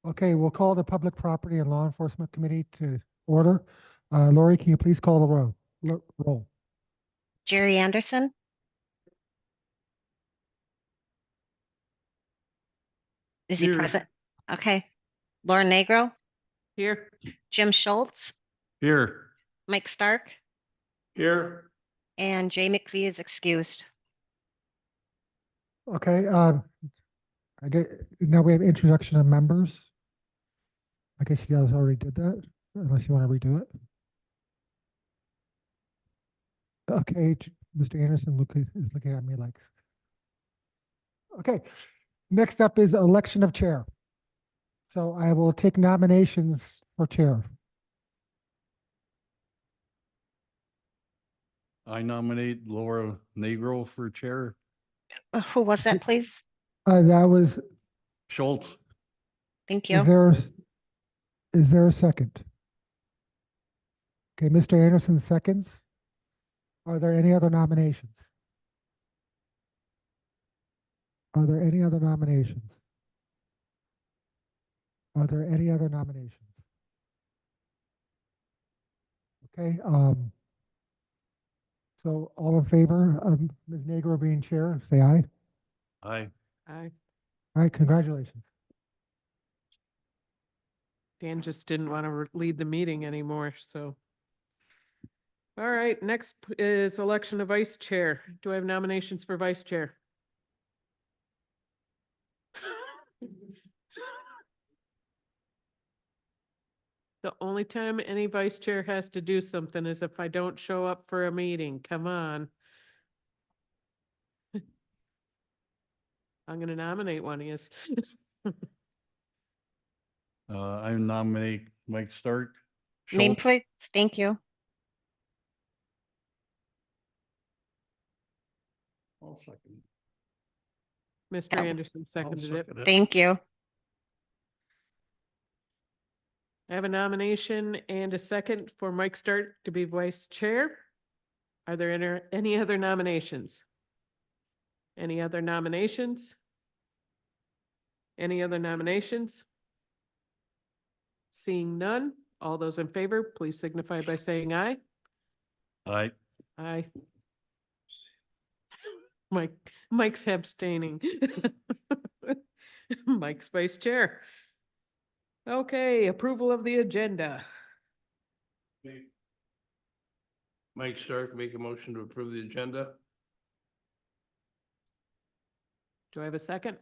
Okay, we'll call the Public Property and Law Enforcement Committee to order. Lori, can you please call the roll? Jerry Anderson, is he Here. present? Okay. Lauren Negro, Here. Jim Schultz, Here. Mike Stark, Here. and Jay McVie is excused. Okay, I get, now we have introduction of members. I guess you guys already did that, unless you want to redo it. Okay, Mr. Anderson is looking at me like. Okay, next up is election of chair. So I will take nominations for chair. I nominate Laura Negro for chair. Who was that, please? That was, Schultz. Thank you. is there a second? Okay, Mr. Anderson seconds. Are there any other nominations? Are there any other nominations? Are there any other nominations? Okay, so all in favor of Ms. Negro being chair, say aye. Aye. Aye. All right, congratulations. Dan just didn't want to lead the meeting anymore, so. All right, next is election of vice chair. Do I have nominations for vice chair? The only time any vice chair has to do something is if I don't show up for a meeting. Come on. I'm gonna nominate one of yous. I nominate Mike Stark. Name, Schultz. please. Thank you. I'll second. Mr. Oh. Anderson seconded it. Thank you. I have a nomination and a second for Mike Stark to be vice chair. Are there any other nominations? Any other nominations? Any other nominations? Seeing none, all those in favor, please signify by saying aye. Aye. Aye. Mike's abstaining. Mike's vice chair. Okay, approval of the agenda. Mike Stark, make a motion to approve the agenda. Do I have a second?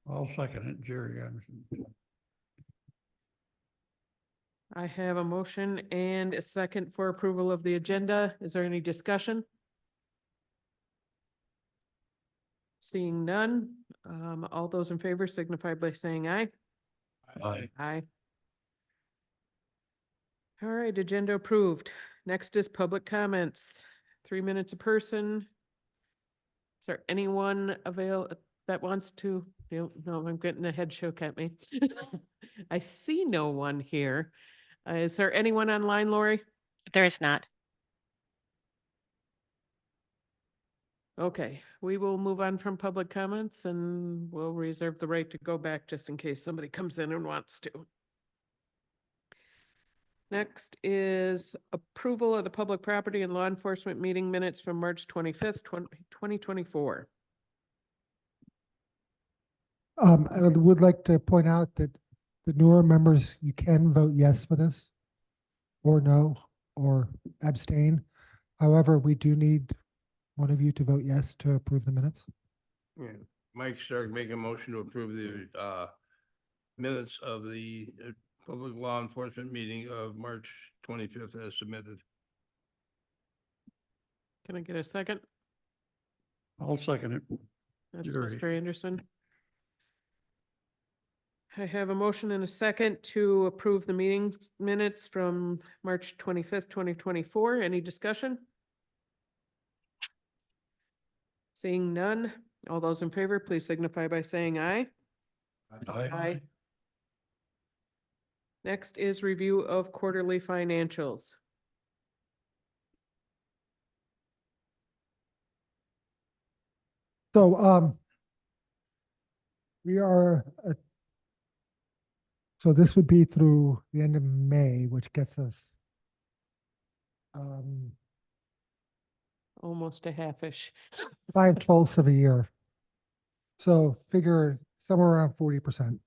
I'll second it, Jerry Anderson. I have a motion and a second for approval of the agenda. Is there any discussion? Seeing none, all those in favor signify by saying aye. Aye. Aye. All right, agenda approved. Next is public comments. 3 minutes a person. Is there anyone that wants to, no, I'm getting a head shake at me. I see no one here. Is there anyone online, Lori? There is not. Okay, we will move on from public comments and we'll reserve the right to go back just in case somebody comes in and wants to. Next is approval of the public property and law enforcement meeting minutes from March 25th, 2024. I would like to point out that the newer members, you can vote yes for this, or no, or abstain. However, we do need one of you to vote yes to approve the minutes. Yeah. Mike Stark, make a motion to approve the minutes of the public law enforcement meeting of March 25th as submitted. Can I get a second? I'll second it. That's Jerry. Mr. Anderson. I have a motion and a second to approve the meeting minutes from March 25th, 2024. Any discussion? Seeing none, all those in favor, please signify by saying aye. Aye. Next is review of quarterly financials. So we are So this would be through the end of May, which gets us um, Almost a half-ish. 5/12 of a year. So figure somewhere around 40%.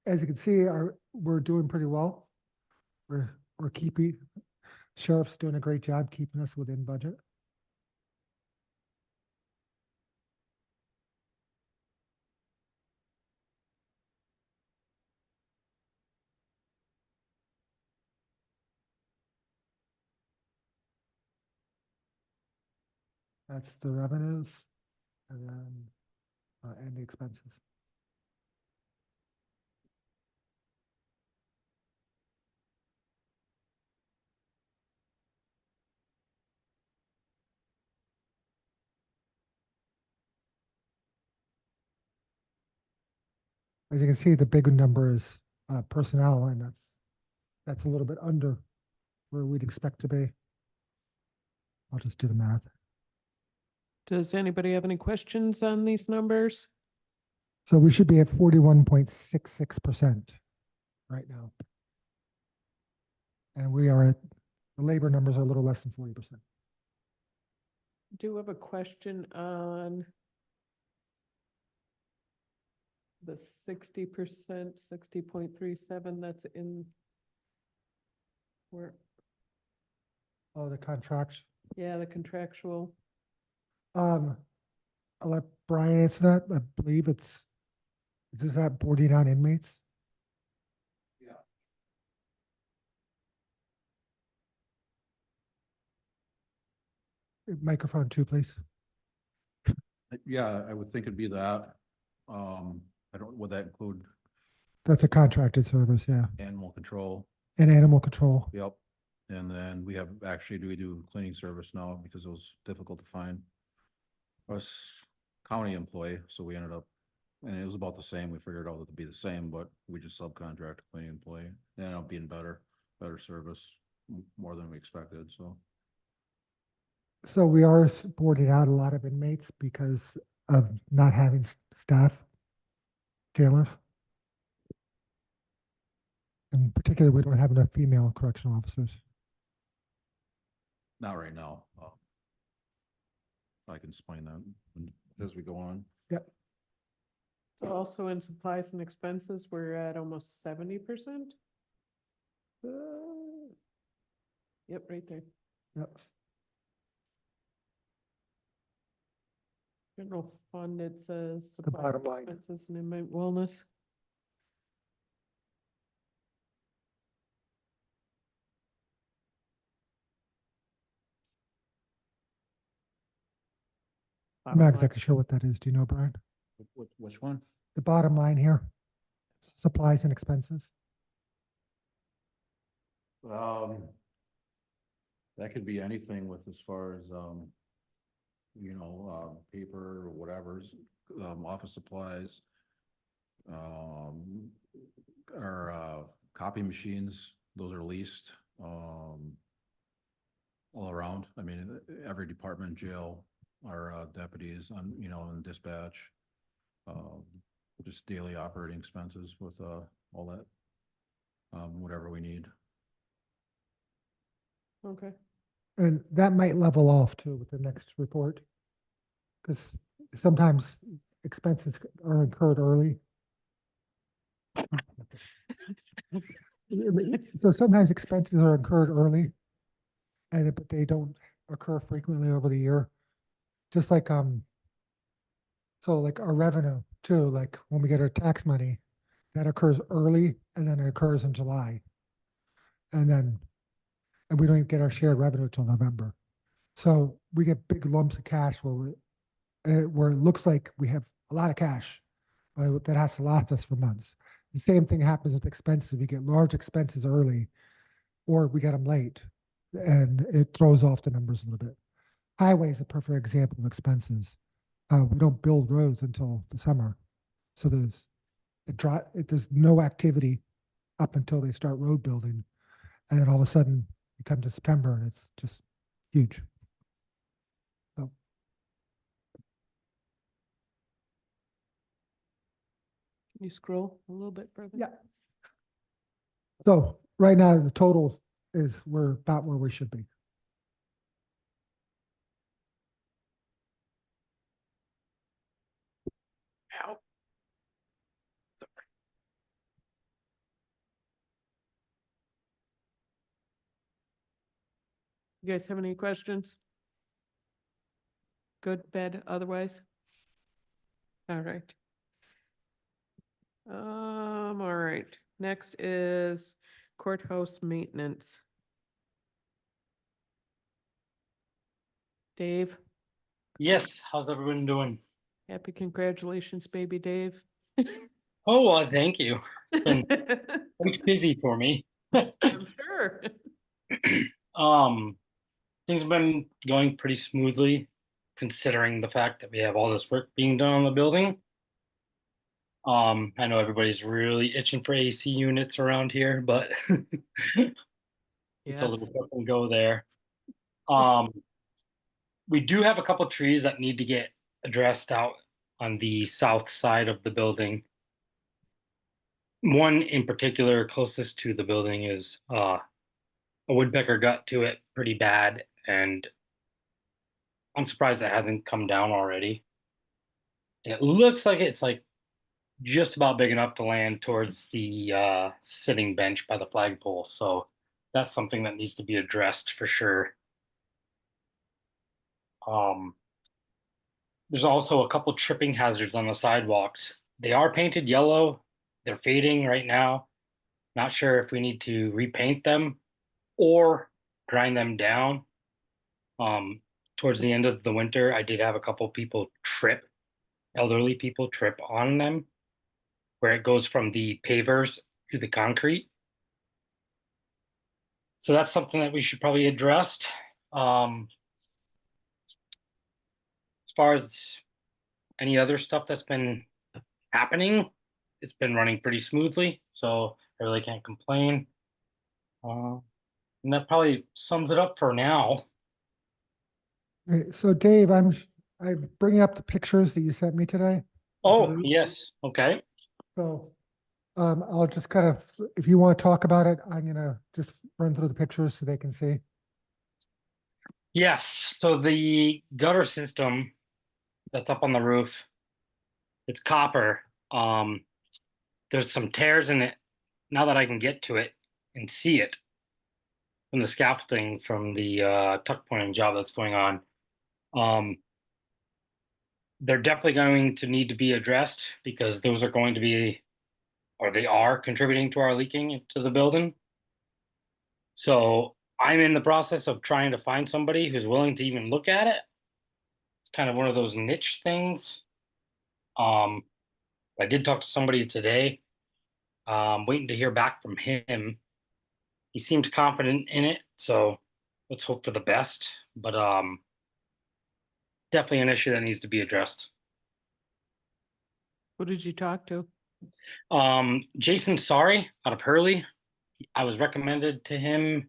As you can see, we're doing pretty well. We're keeping, sheriff's doing a great job keeping us within budget. That's the revenues and then, and the expenses. As you can see, the big number is personnel, and that's a little bit under where we'd expect to be. I'll just do the math. Does anybody have any questions on these numbers? So we should be at 41.66% right now. And we are at, the labor numbers are a little less than 40%. Do have a question on the 60%, 60.37, that's in where, Oh, the contract. yeah, the contractual. I'll let Brian answer that. I believe is this at 49 inmates? Microphone 2, please. Yeah, I would think it'd be that. Would that include That's a contracted service, yeah. animal control? And animal control. Yep. And then we do cleaning service now because it was difficult to find us county employee, so we ended up, and it was about the same. We figured out that it'd be the same, but we just subcontract a cleaning employee. It ended up being better service, more than we expected, so. So we are supporting out a lot of inmates because of not having staff, jailers. In particular, we don't have enough female correctional officers. Not right now. I can explain that as we go on. Yep. So also in supplies and expenses, we're at almost 70%. Yep, right there. Yep. General fund, it says. The supplies, bottom line. expenses and inmate wellness. I'm not exactly sure what that is. Do you know, Brian? Which one? The bottom line here, supplies and expenses. That could be anything with as far as, paper or whatever's, office supplies. Our, copy machines, those are leased, all around. I mean, every department, jail, our, deputies on, in dispatch. Just daily operating expenses with, all that, whatever we need. Okay, And that might level off too with the next report. Because sometimes expenses are incurred early. So sometimes expenses are incurred early but they don't occur frequently over the year. Just like, so like our revenue too, like when we get our tax money, that occurs early and then it occurs in July. And we don't even get our shared revenue till November. So we get big lumps of cash where it looks like we have a lot of cash that has to last us for months. The same thing happens with expenses. We get large expenses early or we get them late and it throws off the numbers a little bit. Highway is a perfect example of expenses. We don't build roads until the summer. So there's no activity up until they start road building. And then all of a sudden you come to September and it's just huge. So. You scroll a little bit further. Yeah. So right now, the total is we're about where we should be. Ow. You guys have any questions? Good, bad, otherwise? All right. All right. Next is courthouse maintenance. Dave, Yes, how's everyone doing? happy congratulations, baby Dave. Oh, thank you. It's been I'm quite busy for me. sure. Um, things have been going pretty smoothly, considering the fact that we have all this work being done on the building. I know everybody's really itching for AC units around here, but it's a little Yes. touch and go there. Um, we do have a couple trees that need to get addressed out on the south side of the building. One in particular closest to the building is a woodpecker got to it pretty bad, and I'm surprised it hasn't come down already. And it looks like it's like just about big enough to land towards the sitting bench by the flagpole. So that's something that needs to be addressed for sure. Um, there's also a couple tripping hazards on the sidewalks. They are painted yellow. They're fading right now. Not sure if we need to repaint them or grind them down. Towards the end of the winter, I did have a couple people trip, elderly people trip on them, where it goes from the pavers to the concrete. So that's something that we should probably address. As far as any other stuff that's been happening, it's been running pretty smoothly, so I really can't complain. And that probably sums it up for now. Okay, so Dave, I'm bringing up the pictures that you sent me today. Oh, yes, okay. So I'll just kind of, if you want to talk about it, I'm gonna just run through the pictures so they can see. Yes, so the gutter system that's up on the roof, it's copper. There's some tears in it. Now that I can get to it and see it from the scaffolding from the tuck pointing job that's going on, they're definitely going to need to be addressed because those are going to be, or they are contributing to our leaking into the building. So I'm in the process of trying to find somebody who's willing to even look at it. It's kind of one of those niche things. I did talk to somebody today. Waiting to hear back from him. He seemed confident in it, so let's hope for the best. But definitely an issue that needs to be addressed. Who did you talk to? Jason Sorry out of Hurley. I was recommended to him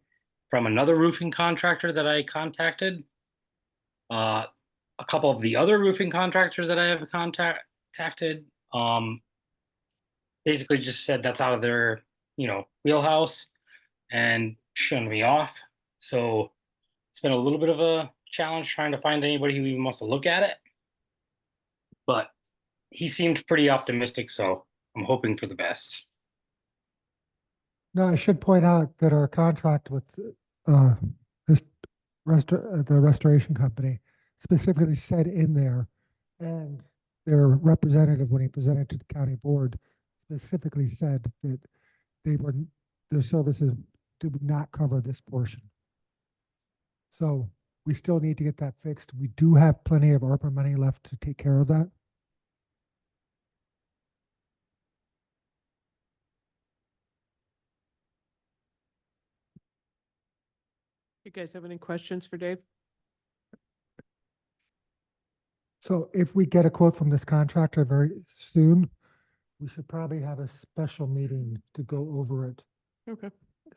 from another roofing contractor that I contacted. A couple of the other roofing contractors that I have contacted basically just said that's out of their, wheelhouse and shunned me off. So it's been a little bit of a challenge trying to find anybody who even wants to look at it. But he seemed pretty optimistic, so I'm hoping for the best. Now, I should point out that our contract with uh, this the restoration company specifically said in there, and their representative, when he presented to the county board, specifically said that their services did not cover this portion. So we still need to get that fixed. We do have plenty of ARPA money left to take care of that. You guys have any questions for Dave? So if we get a quote from this contractor very soon, we should probably have a special meeting to go over it. Okay.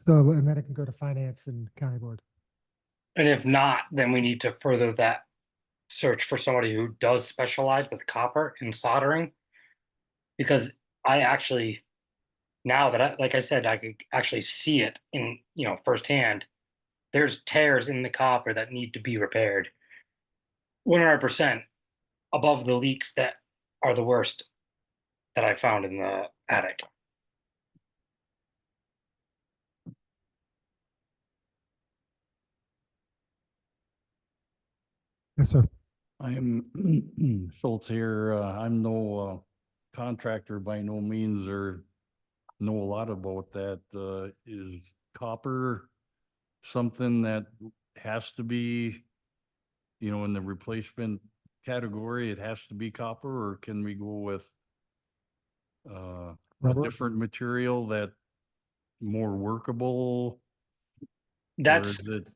So, and then it can go to finance and county board. And if not, then we need to further that search for somebody who does specialize with copper and soldering. Because I actually, now that like I said, I could actually see it in, firsthand. There's tears in the copper that need to be repaired. 100% above the leaks that are the worst that I found in the attic. Yes, sir. I am Schultz here. I'm no contractor by no means or know a lot about that. Is copper something that has to be, in the replacement category, it has to be copper, or can we go with a Rubber? different material that more workable? Or That's is it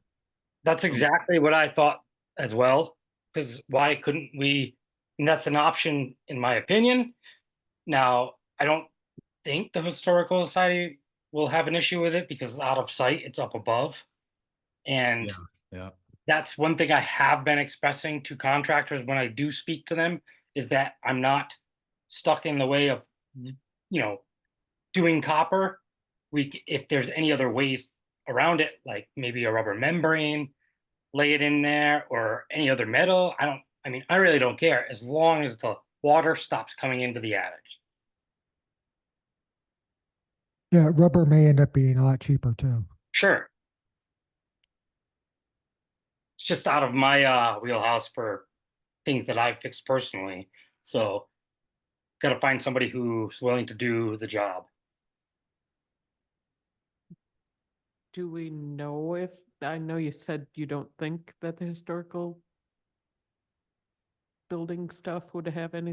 That's exactly what I thought as well. Because why couldn't we? And that's an option, in my opinion. Now, I don't think the historical society will have an issue with it because it's out of sight, it's up above. And Yeah, yeah. that's one thing I have been expressing to contractors when I do speak to them is that I'm not stuck in the way of, doing copper. If there's any other ways around it, like maybe a rubber membrane, lay it in there or any other metal. I really don't care as long as the water stops coming into the attic. Yeah, rubber may end up being a lot cheaper too. Sure. It's just out of my wheelhouse for things that I've fixed personally. So, got to find somebody who's willing to do the job. Do we know if, I know you said you don't think that the historical building stuff would have any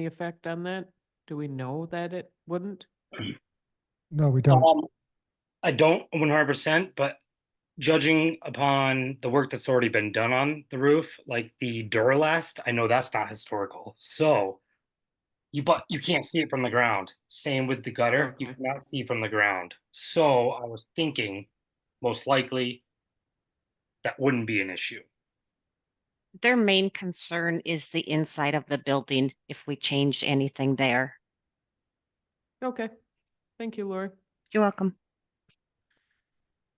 effect on that? Do we know that it wouldn't? No, we don't. I don't 100%, but judging upon the work that's already been done on the roof, like the Duralast, I know that's not historical. So, but you can't see it from the ground. Same with the gutter, you Okay. cannot see from the ground. So I was thinking, most likely, that wouldn't be an issue. Their main concern is the inside of the building if we changed anything there. Okay, thank you, Lori. Do You're welcome.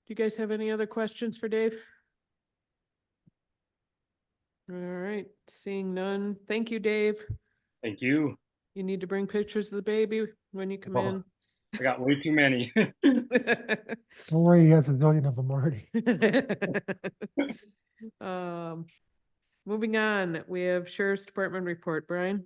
you guys have any other questions for Dave? All right, seeing none. Thank you, Dave. Thank you. You need to bring pictures of the baby when you come Oh. in. I got way too many. Don't worry, he has a zillion of them already. Um, moving on, we have Sheriff's Department report, Brian.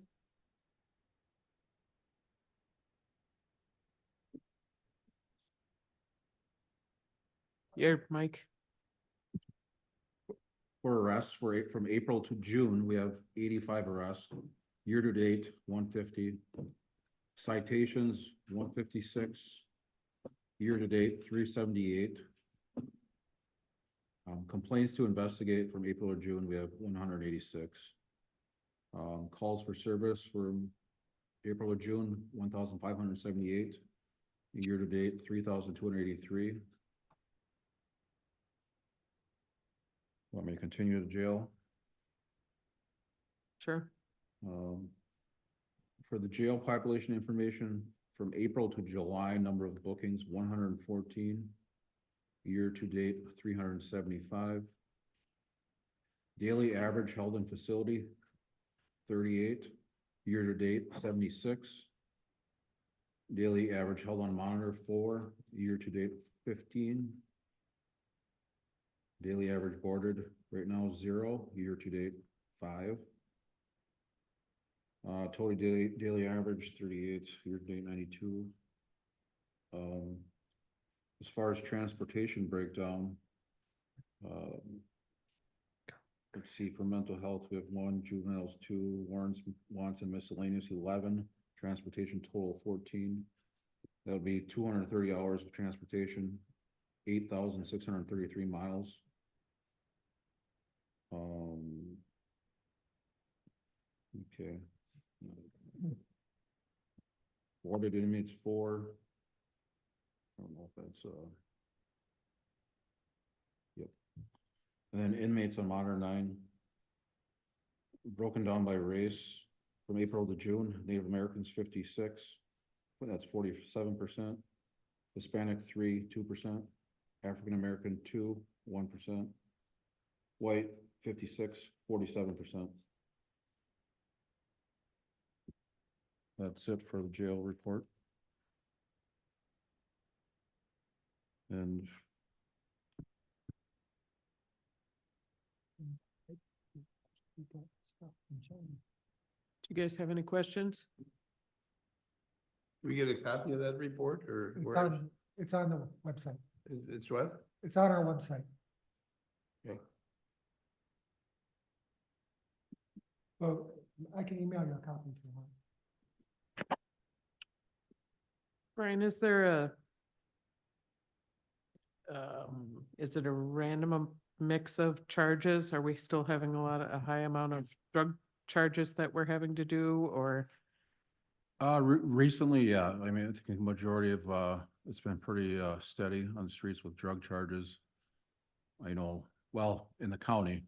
Your mic. For arrests, from April to June, we have 85 arrests. Year to date, 150. Citations, 156. Year to date, 378. Complaints to investigate from April or June, we have 186. Calls for service from April or June, 1,578. Year to date, 3,283. Want me to continue to jail? Sure. For the jail population information, from April to July, number of bookings, 114. Year to date, 375. Daily average held in facility, 38. Year to date, 76. Daily average held on monitor, 4. Year to date, 15. Daily average boarded right now, 0. Year to date, 5. Total daily average, 38. Year to date, 92. As far as transportation breakdown, let's see, for mental health, we have 1, juveniles 2, wants and miscellaneous 11, transportation total 14. That would be 230 hours of transportation, 8,633 miles. Okay. Boarded inmates 4. I don't know if that's yep. And then inmates on monitor 9, broken down by race from April to June, Native Americans 56, that's 47%. Hispanic, 3, 2%. African American, 2, 1%. White, 56, 47%. That's it for the jail report. And Do you guys have any questions? We get a copy of that report or It's where? on, it's on the website. It's what? It's on our website. Okay. Well, I can email you a copy if you want. Brian, is there is it a random mix of charges? Are we still having a high amount of drug charges that we're having to do, or? recently, yeah, I mean, I think the majority of, it's been pretty, steady on the streets with drug charges. I know, well, in the county,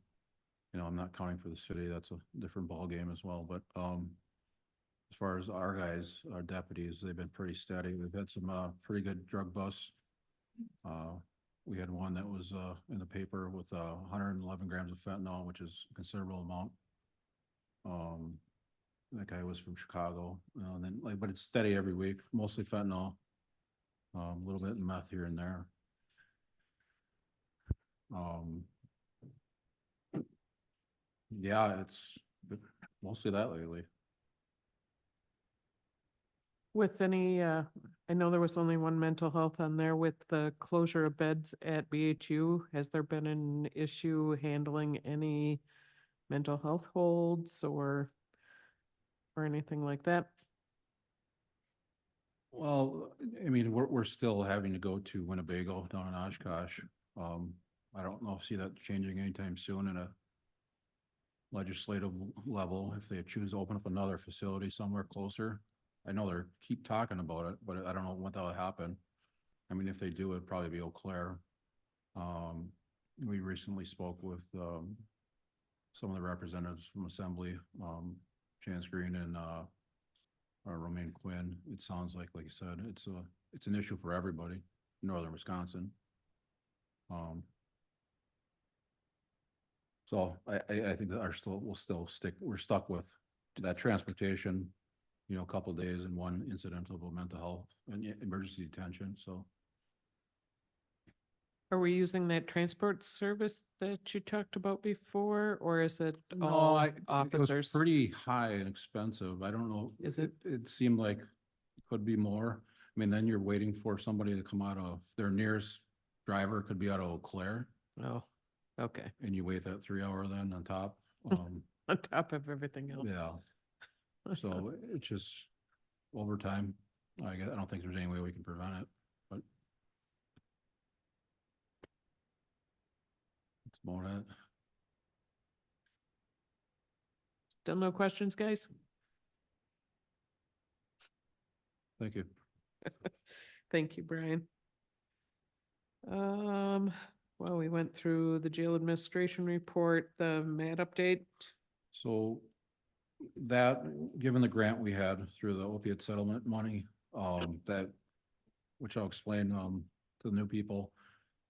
I'm not counting for the city, that's a different ballgame as well, but, as far as our guys, our deputies, they've been pretty steady. We've had some, pretty good drug busts. We had one that was, in the paper with, 111 grams of fentanyl, which is a considerable amount. That guy was from Chicago, and then like, but it's steady every week, mostly fentanyl. A little bit of meth here and there. Yeah, it's mostly that lately. With any, I know there was only one mental health on there with the closure of beds at BHU. Has there been an issue handling any mental health holds or anything like that? Well, I mean, we're still having to go to Winnebago down in Oshkosh. I don't know, see that changing anytime soon in a legislative level, if they choose to open up another facility somewhere closer. I know they're keep talking about it, but I don't know when that'll happen. I mean, if they do, it'd probably be Eau Claire. We recently spoke with, some of the representatives from Assembly, Chance Green and, Romaine Quinn. It sounds like you said, it's an issue for everybody, in northern Wisconsin. So I think that we're stuck with that transportation, a couple of days and one incident of a mental health and emergency detention, so. Are we using that transport service that you talked about before, or is it No, all it was officers? pretty high and expensive. I don't know. Is it? It seemed like it could be more. I mean, then you're waiting for somebody to come out of, their nearest driver could be out of Eau Claire, Oh, okay. and you wait that 3 hour then on top. On top of everything else. Yeah, so it's just overtime. I don't think there's any way we can prevent it, but that's about it. Still no questions, guys? Thank you. Thank you, Brian. Well, we went through the jail administration report, the MAD update. So that, given the grant we had through the opiate settlement money, which I'll explain, to the new people.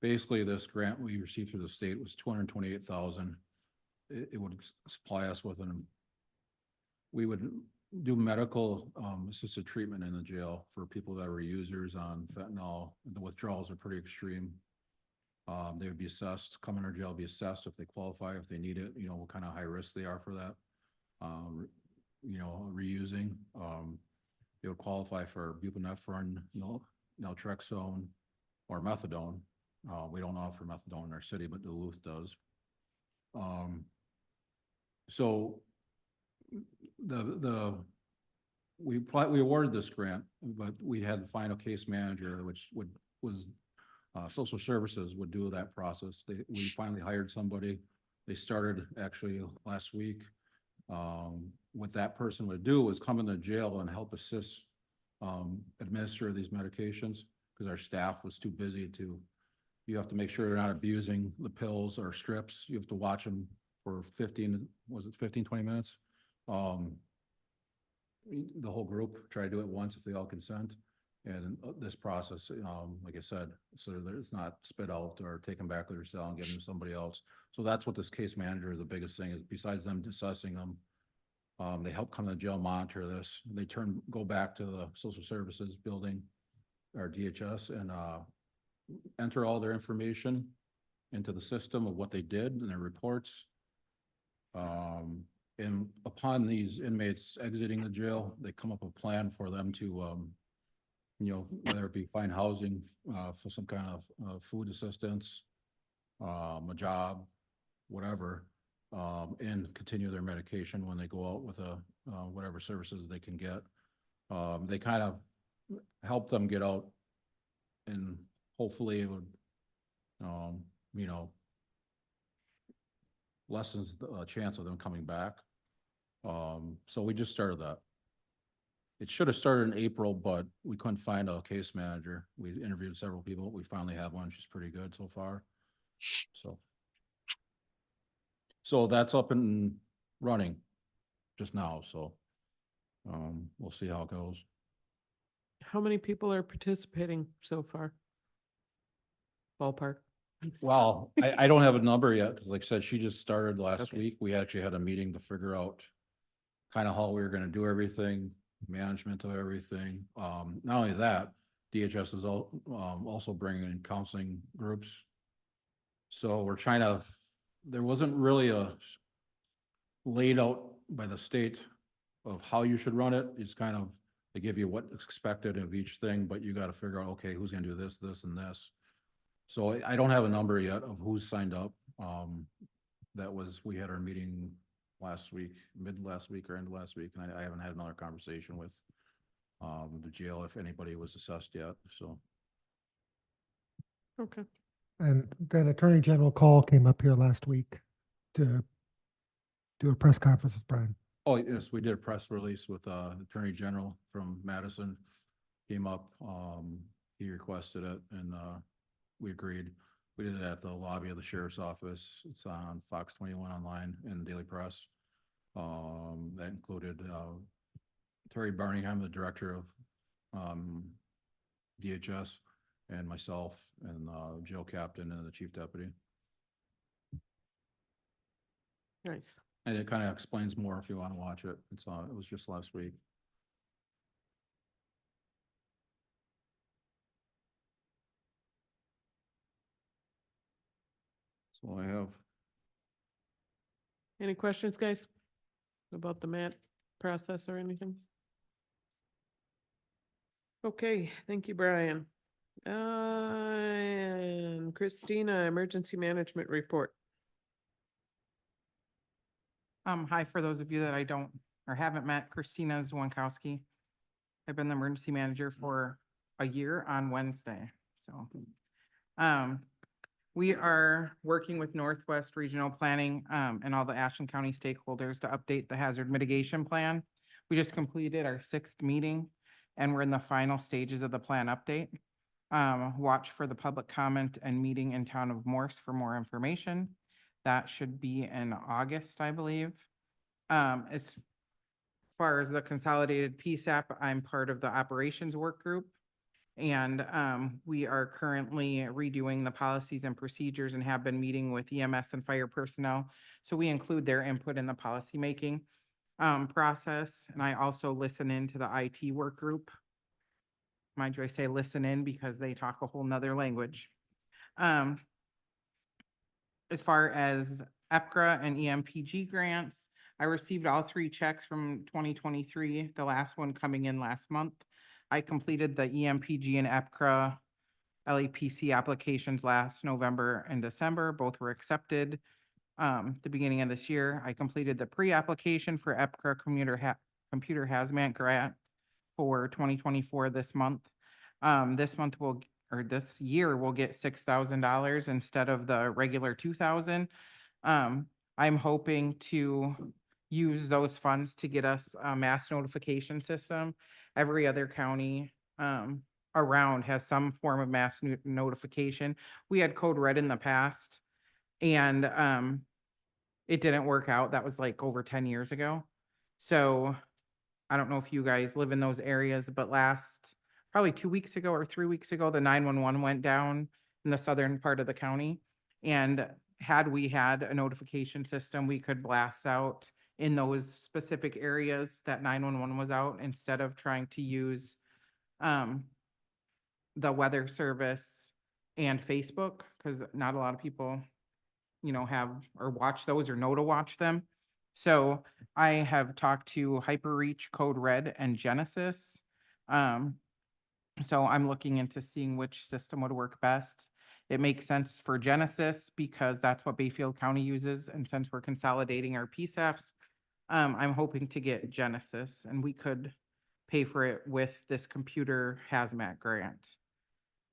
Basically, this grant we received through the state was 228,000. It would supply us with we would do medical, assisted treatment in the jail for people that were users on fentanyl. The withdrawals are pretty extreme. They would be assessed, come in our jail, be assessed if they qualify, if they need it, what kind of high risk they are for that. Reusing, they would qualify for buprenorphine, naltrexone, or methadone. We don't offer methadone in our city, but Duluth does. So we awarded this grant, but we had the final case manager, which was social services would do that process. We finally hired somebody. They started actually last week. What that person would do is come in the jail and help assist administer these medications, because our staff was too busy you have to make sure they're not abusing the pills or strips. You have to watch them for 15, 20 minutes? the whole group, try to do it once if they all consent. And this process, like I said, so that it's not spit out or taken back to their cell and given to somebody else. So that's what this case manager, the biggest thing is, besides them assessing them. They help come to the jail, monitor this. They go back to the social services building or DHS and, enter all their information into the system of what they did and their reports. And upon these inmates exiting the jail, they come up with a plan for them to, whether it be find housing, for some kind of, food assistance, a job, whatever, and continue their medication when they go out with whatever services they can get. They kind of help them get out and hopefully it would, lessens the chance of them coming back. So we just started that. It should have started in April, but we couldn't find a case manager. We interviewed several people. We finally have one. She's pretty good so far. So that's up and running just now. So we'll see how it goes. How many people are participating so far? Ballpark. Well, I don't have a number yet, because like I said, she just started last Okay. week. We actually had a meeting to figure out kind of how we were gonna do everything, management of everything. Not only that, DHS is also bringing in counseling groups. So we're trying to, there wasn't really laid out by the state of how you should run it. It's kind of, they give you what's expected of each thing, but you got to figure out, okay, who's gonna do this, this, and this. So I don't have a number yet of who's signed up. We had our meeting last week, mid last week or end of last week, and I haven't had another conversation with the jail if anybody was assessed yet, so. Okay. And then Attorney General Call came up here last week to do a press conference with Brian. Oh, yes, we did a press release with Attorney General from Madison. Came up, he requested it and we agreed. We did it at the lobby of the sheriff's office. It's on Fox 21 online and Daily Press. That included Terry Barningham, the director of DHS, and myself and Joe Captain and the chief deputy. Nice. And it kind of explains more if you want to watch it. It was just last week. So I have. Any questions, guys? About the MAT process or anything? Okay, thank you, Brian. And Christina, emergency management report. Hi, for those of you that I don't or haven't met, Christina Zwankowski. I've been the emergency manager for a year on Wednesday, so. We are working with Northwest Regional Planning, and all the Ashland County stakeholders to update the hazard mitigation plan. We just completed our 6th meeting and we're in the final stages of the plan update. Watch for the public comment and meeting in town of Morse for more information. That should be in August, I believe. As far as the consolidated PSAP, I'm part of the operations work group. And we are currently redoing the policies and procedures and have been meeting with EMS and fire personnel. So we include their input in the policymaking process. And I also listen into the IT work group. Mind you, I say listen in because they talk a whole nother language. As far as EPCRA and EMPG grants, I received all 3 checks from 2023, the last one coming in last month. I completed the EMPG and EPCRA LEPC applications last November and December. Both were accepted the beginning of this year. I completed the pre-application for EPCRA computer hazmat grant for 2024 this month. This year we'll get $6,000 instead of the regular $2,000. I'm hoping to use those funds to get us a mass notification system. Every other county around has some form of mass notification. We had Code Red in the past and it didn't work out. That was like over 10 years ago. So I don't know if you guys live in those areas, but probably 2 weeks ago or 3 weeks ago, the 911 went down in the southern part of the county. And had we had a notification system, we could blast out in those specific areas that 911 was out instead of trying to use the weather service and Facebook, because not a lot of people, have or watch those or know to watch them. So I have talked to HyperReach, Code Red, and Genesis. So I'm looking into seeing which system would work best. It makes sense for Genesis because that's what Bayfield County uses, and since we're consolidating our PSAPs, I'm hoping to get Genesis, and we could pay for it with this computer hazmat grant.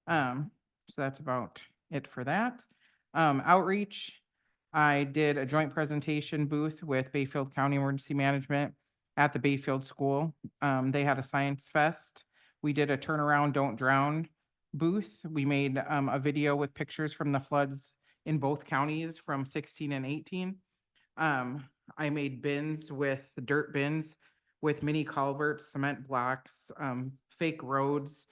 So that's about it for that. Outreach, I did a joint presentation booth with Bayfield County Emergency Management at the Bayfield School. They had a science fest. We did a turnaround, don't drown booth. We made a video with pictures from the floods in both counties from 16 and 18. I made dirt bins with mini culverts, cement blocks, fake roads,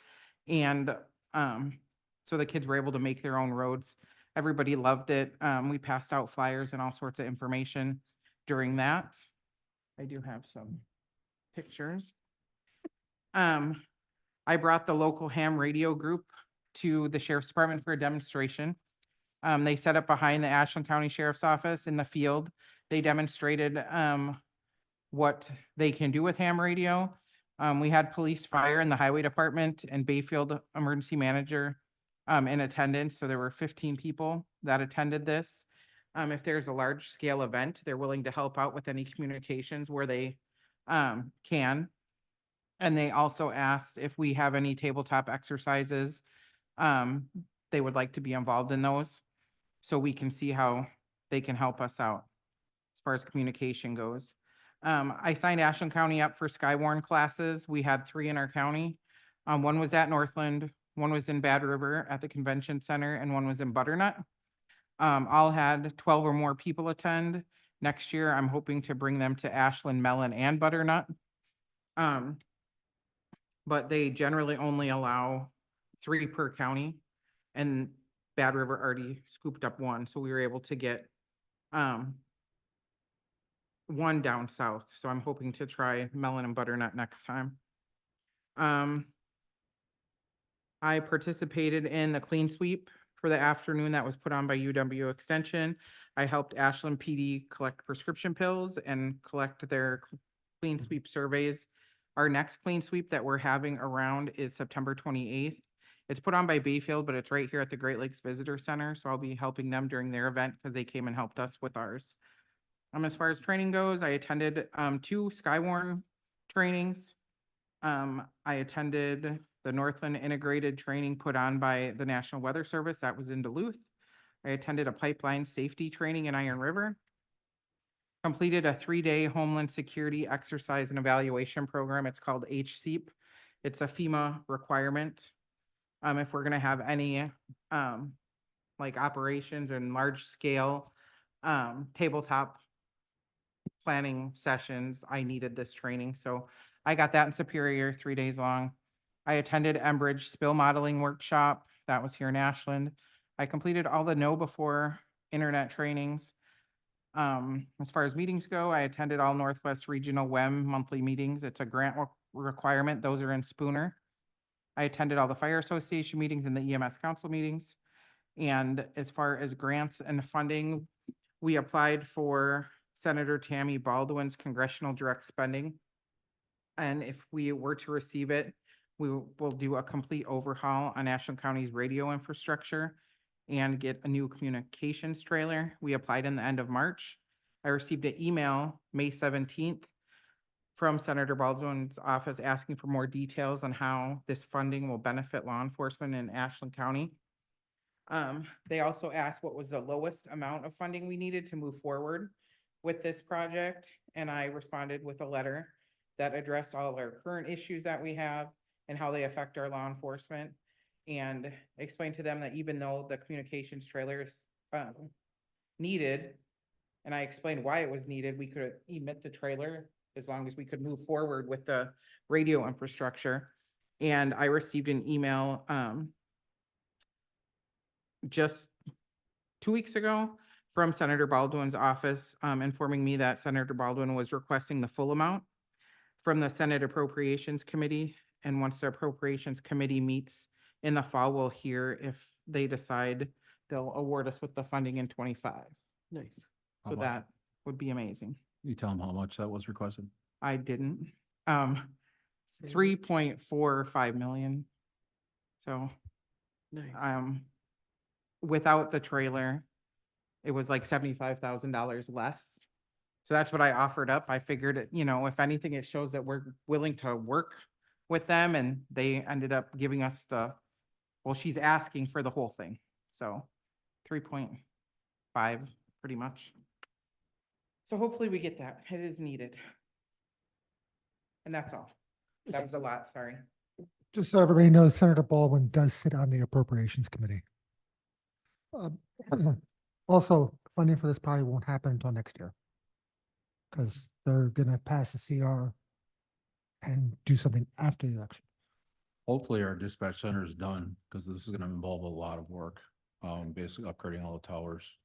and so the kids were able to make their own roads. Everybody loved it. We passed out flyers and all sorts of information during that. I do have some pictures. I brought the local ham radio group to the sheriff's department for a demonstration. They set up behind the Ashland County Sheriff's Office in the field. They demonstrated what they can do with ham radio. We had police, fire, and the highway department and Bayfield emergency manager in attendance. So there were 15 people that attended this. If there's a large scale event, they're willing to help out with any communications where they can. And they also asked if we have any tabletop exercises. They would like to be involved in those so we can see how they can help us out as far as communication goes. I signed Ashland County up for Skywarn classes. We had 3 in our county. One was at Northland, one was in Bad River at the convention center, and one was in Butternut. All had 12 or more people attend. Next year, I'm hoping to bring them to Ashland, Mellon, and Butternut. But they generally only allow 3 per county, and Bad River already scooped up 1, so we were able to get 1 down south. So I'm hoping to try Mellon and Butternut next time. I participated in the clean sweep for the afternoon that was put on by UW Extension. I helped Ashland PD collect prescription pills and collect their clean sweep surveys. Our next clean sweep that we're having around is September 28th. It's put on by Bayfield, but it's right here at the Great Lakes Visitor Center. So I'll be helping them during their event because they came and helped us with ours. As far as training goes, I attended 2 Skywarn trainings. I attended the Northland Integrated Training put on by the National Weather Service. That was in Duluth. I attended a pipeline safety training in Iron River. Completed a 3-day Homeland Security exercise and evaluation program. It's called HSEEP. It's a FEMA requirement. If we're gonna have any like operations and large scale tabletop planning sessions, I needed this training. So I got that in Superior, 3 days long. I attended Enbridge spill modeling workshop. That was here in Ashland. I completed all the know before internet trainings. As far as meetings go, I attended all Northwest Regional WEM monthly meetings. It's a grant requirement. Those are in Spooner. I attended all the Fire Association meetings and the EMS Council meetings. And as far as grants and funding, we applied for Senator Tammy Baldwin's congressional direct spending. And if we were to receive it, we will do a complete overhaul on Ashland County's radio infrastructure and get a new communications trailer. We applied in the end of March. I received an email May 17th from Senator Baldwin's office asking for more details on how this funding will benefit law enforcement in Ashland County. They also asked what was the lowest amount of funding we needed to move forward with this project, and I responded with a letter that addressed all of our current issues that we have and how they affect our law enforcement, and explained to them that even though the communications trailer is needed, and I explained why it was needed, we could emit the trailer as long as we could move forward with the radio infrastructure. And I received an email, just 2 weeks ago from Senator Baldwin's office, informing me that Senator Baldwin was requesting the full amount from the Senate Appropriations Committee. And once the Appropriations Committee meets in the fall, we'll hear if they decide they'll award us with the funding in 25. Nice. How So much? that would be amazing. You tell them how much that was requested? I didn't. Say it. 3.45 million. So, Nice. without the trailer, it was like $75,000 less. So that's what I offered up. I figured, if anything, it shows that we're willing to work with them, and they ended up giving us she's asking for the whole thing. So 3.5 pretty much. So hopefully we get that. It is needed. And that's all. That was a lot, sorry. Just so everybody knows, Senator Baldwin does sit on the Appropriations Committee. Also, funding for this probably won't happen until next year. Because they're gonna pass the CR and do something after the election. Hopefully our dispatch center is done, because this is gonna involve a lot of work. Basically upgrading all the towers.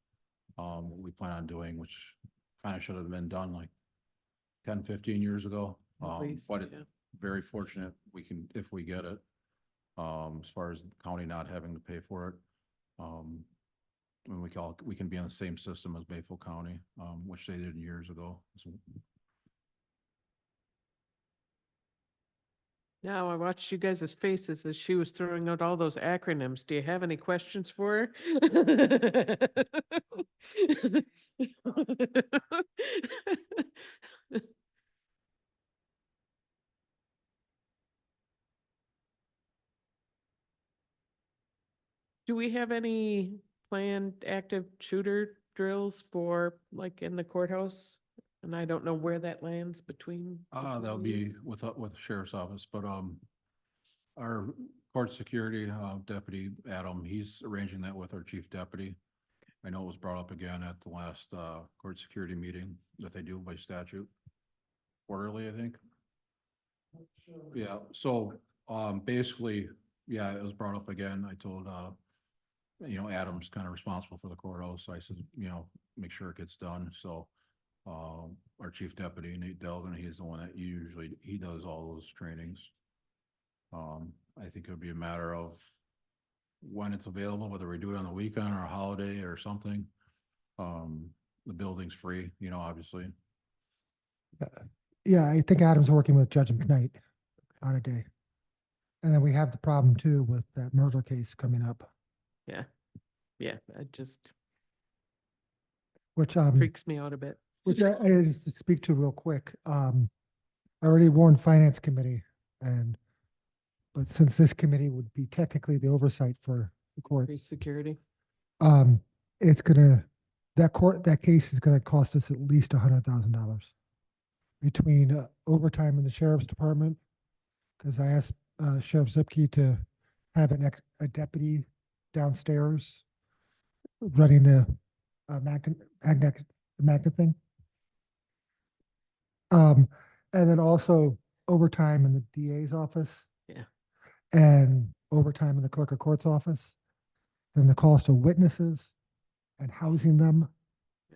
What we plan on doing, which kind of should have been done like 10, 15 years ago. At least, But it's yeah. very fortunate we can, if we get it. As far as the county not having to pay for it. And we can be on the same system as Bayfield County, which they did years ago. So Now I watched you guys' faces as she was throwing out all those acronyms. Do you have any questions for her? Do we have any planned active shooter drills for like in the courthouse? And I don't know where that lands between. the two that would of you. be with the sheriff's office, but our court security deputy, Adam, he's arranging that with our chief deputy. I know it was brought up again at the last court security meeting that they do by statute. Quarterly, I think. Yeah, so basically, yeah, it was brought up again. I told Adam's kind of responsible for the courthouse. I said, make sure it gets done. So our chief deputy, Nate Delvin, he's the one that he does all those trainings. I think it would be a matter of when it's available, whether we do it on the weekend or a holiday or something. The building's free, obviously. Yeah, I think Adam's working with Judge McKnight on a day. And then we have the problem too with that murder case coming up, Yeah, it just which freaks me out a bit. I just to speak to real quick. I already warned Finance Committee, but since this committee would be technically the oversight for the Free courts, security. that case is gonna cost us at least $100,000 between overtime in the sheriff's department. Because I asked Sheriff Zipke to have a deputy downstairs running the Magna thing. And then also overtime in the DA's office. Yeah. And overtime in the clerk of court's office. Then the cost of witnesses and housing them.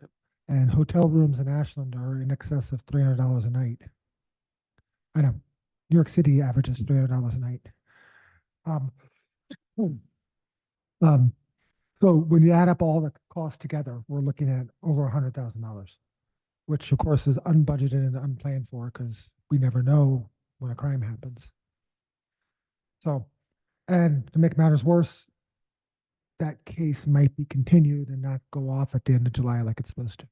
Yep. And hotel rooms in Ashland are in excess of $300 a night. I know, New York City averages $300 a night. So when you add up all the costs together, we're looking at over $100,000, which of course is unbudgeted and unplanned for because we never know when a crime happens. So, and to make matters worse, that case might be continued and not go off at the end of July like it's supposed to.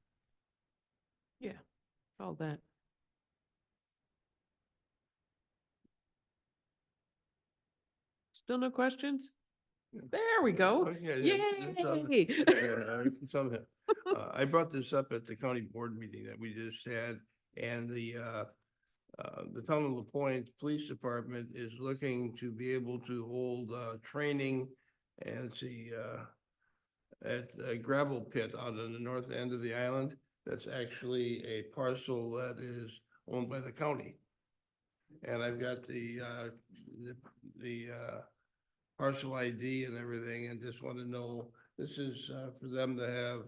Yeah, all that. Still no questions? There we go. Yay! I brought this up at the county board meeting that we just had, and the town of LaPointe Police Department is looking to be able to hold training at a gravel pit out on the north end of the island. That's actually a parcel that is owned by the county. And I've got the parcel ID and everything, and just want to know, this is for them to have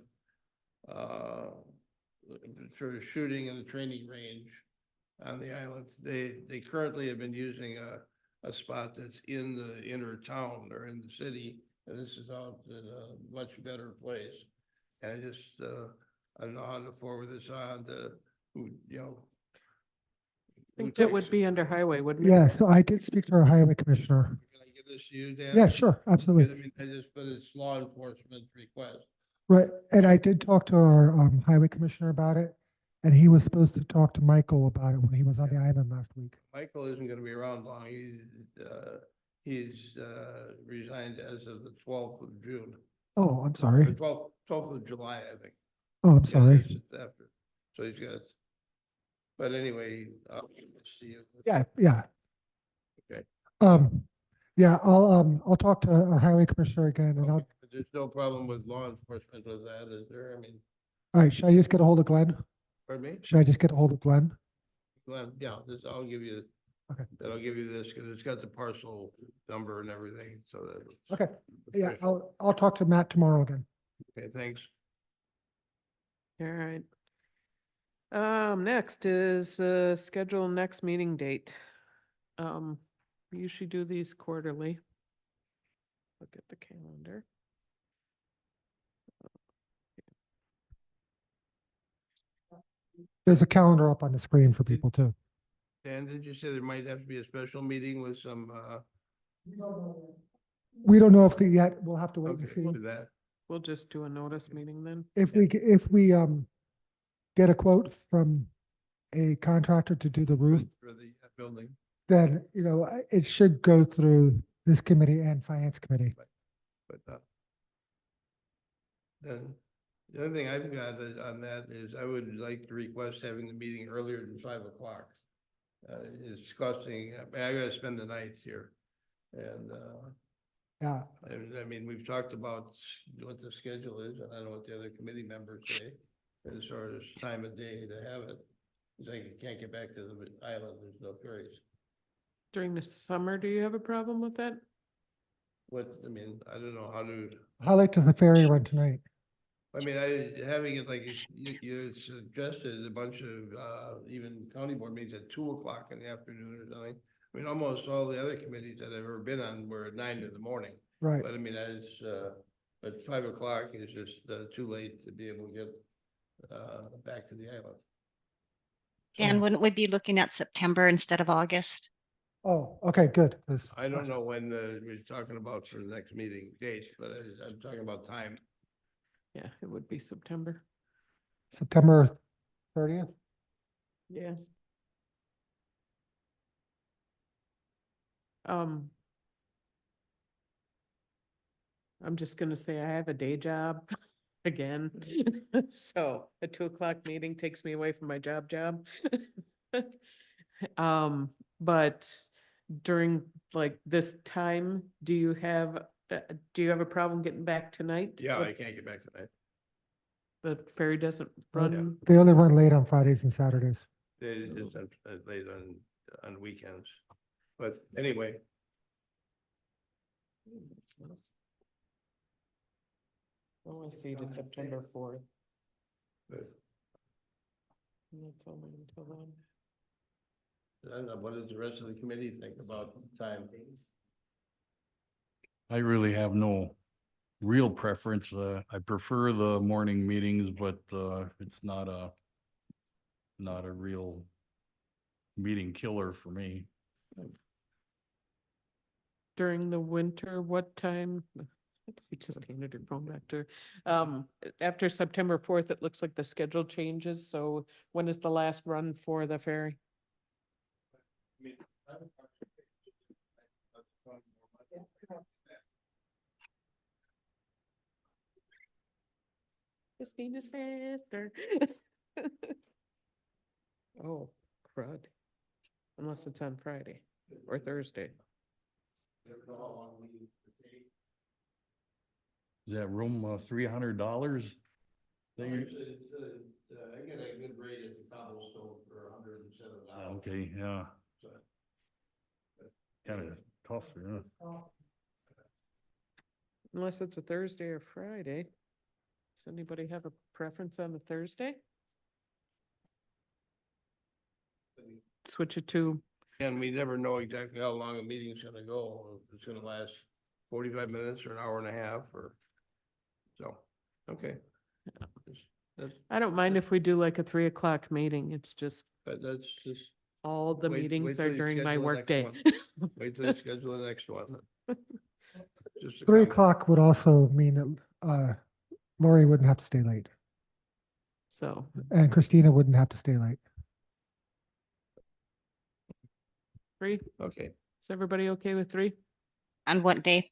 sort of shooting in a training range on the island. They currently have been using a spot that's in the inner town or in the city, and this is out in a much better place. And I just, I don't know how to forward this on to, who, you know. I who think that takes would it. be under highway, wouldn't it? Yeah, so I did speak to our highway commissioner. Can I give this to you, Dan? Yeah, sure, absolutely. Because, I mean, but it's law enforcement request. Right, and I did talk to our highway commissioner about it, and he was supposed to talk to Michael about it when he was on the island last week. Michael isn't gonna be around long. He's resigned as of the 12th of June, Oh, I'm or sorry. 12th of July, I think. Oh, I'm Yeah, sorry. it's after. So he's got, but anyway, see you. Yeah, yeah. Okay. Yeah, I'll talk to our highway commissioner again and I'll, Okay, but there's no problem with law enforcement with that, is there? I mean, all right, should I just get a hold of Glenn? pardon me? Should I just get a hold of Glenn? Glenn, yeah, this, I'll give you. Okay. That I'll give you this, because it's got the parcel number and everything, so that. it's Okay, yeah, official. I'll talk to Matt tomorrow again. Okay, thanks. All right. Next is schedule next meeting date. We usually do these quarterly. Look at the calendar. There's a calendar up on the screen for people too. Dan, did you say there might have to be a special meeting with some, We don't know if the yet, we'll have to wait and okay, see. do that? We'll just do a notice meeting then. If we get a quote from a contractor to do the roof, For the building. then, you know, it should go through this committee and finance committee. But then the other thing I've got on that is I would like to request having the meeting earlier than 5 o'clock. It's costing, I mean, I gotta spend the night here. And, Yeah, I mean, we've talked about what the schedule is, and I don't know what the other committee members say, as far as time of day to have it. Cause I can't get back to the island, there's no ferries. During the summer, do you have a problem with that? What, I mean, I don't know how to. how late does the ferry run tonight? I mean, having it like, you suggested a bunch of, even county board meetings at 2 o'clock in the afternoon or something. I mean, almost all the other committees that I've ever been on were at 9 in the morning. Right, But I mean, but 5 o'clock is just too late to be able to get, back to the island. Dan, wouldn't we be looking at September instead of August? oh, okay, good. 'Cause- I don't know when, we're talking about for the next meeting dates, but I'm talking about time. Yeah, it would be September. September 30th? Yeah. I'm just gonna say I have a day job again. So a 2 o'clock meeting takes me away from my job. But during like this time, do you have a problem getting back tonight? Yeah, I What- can't get back tonight. The ferry doesn't run, They only run late on Fridays and Saturdays. They just late on weekends. But anyway, oh, I see, to September 4th. but And that's only until then. I don't know, what does the rest of the committee think about time? I really have no real preference. I prefer the morning meetings, but it's not a real meeting killer for me. During the winter, what time? We just handed her phone back to her. After September 4th, it looks like the schedule changes. So when is the last run for the ferry? Christina's faster. Oh, crud. Unless it's on Friday or Thursday. Is that room $300? I get a good rate at the cobblestone for $107. Okay, yeah. Kind of tough, yeah. Unless it's a Thursday or Friday. Does anybody have a preference on the Thursday? Switch it to, And we never know exactly how long a meeting's gonna go. If it's gonna last 45 minutes or an hour and a half or so, okay. That's, I don't mind if we do like a 3 o'clock meeting. It's just that's just, all the Wait- meetings wait till are you during my schedule the work next day. one. wait till you schedule the next one. Just a 3 comment. o'clock would also mean that Lori wouldn't have to stay late So, and Christina wouldn't have to stay late. 3, Okay, is everybody okay with 3? On what day?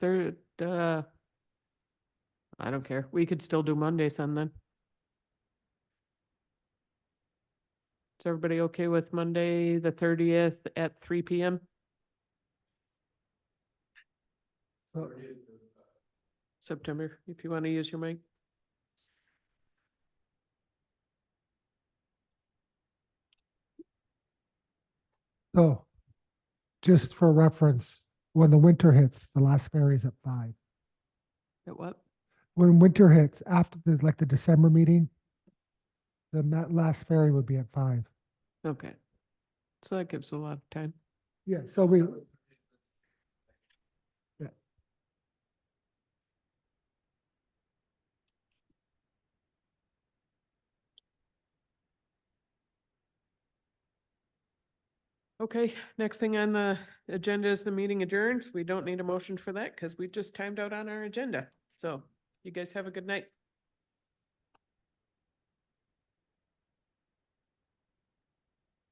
Third, I don't care. We could still do Mondays on then. Is everybody okay with Monday, the 30th at 3 PM? So- September, if you want to use your mic. So, just for reference, when the winter hits, the last ferry is at 5. At what? When winter hits, after the December meeting, the last ferry would be at 5. Okay. So that gives a lot of time. Yeah, so we. Yeah. Okay, next thing on the agenda is the meeting adjourns. We don't need a motion for that because we just timed out on our agenda. So you guys have a good night.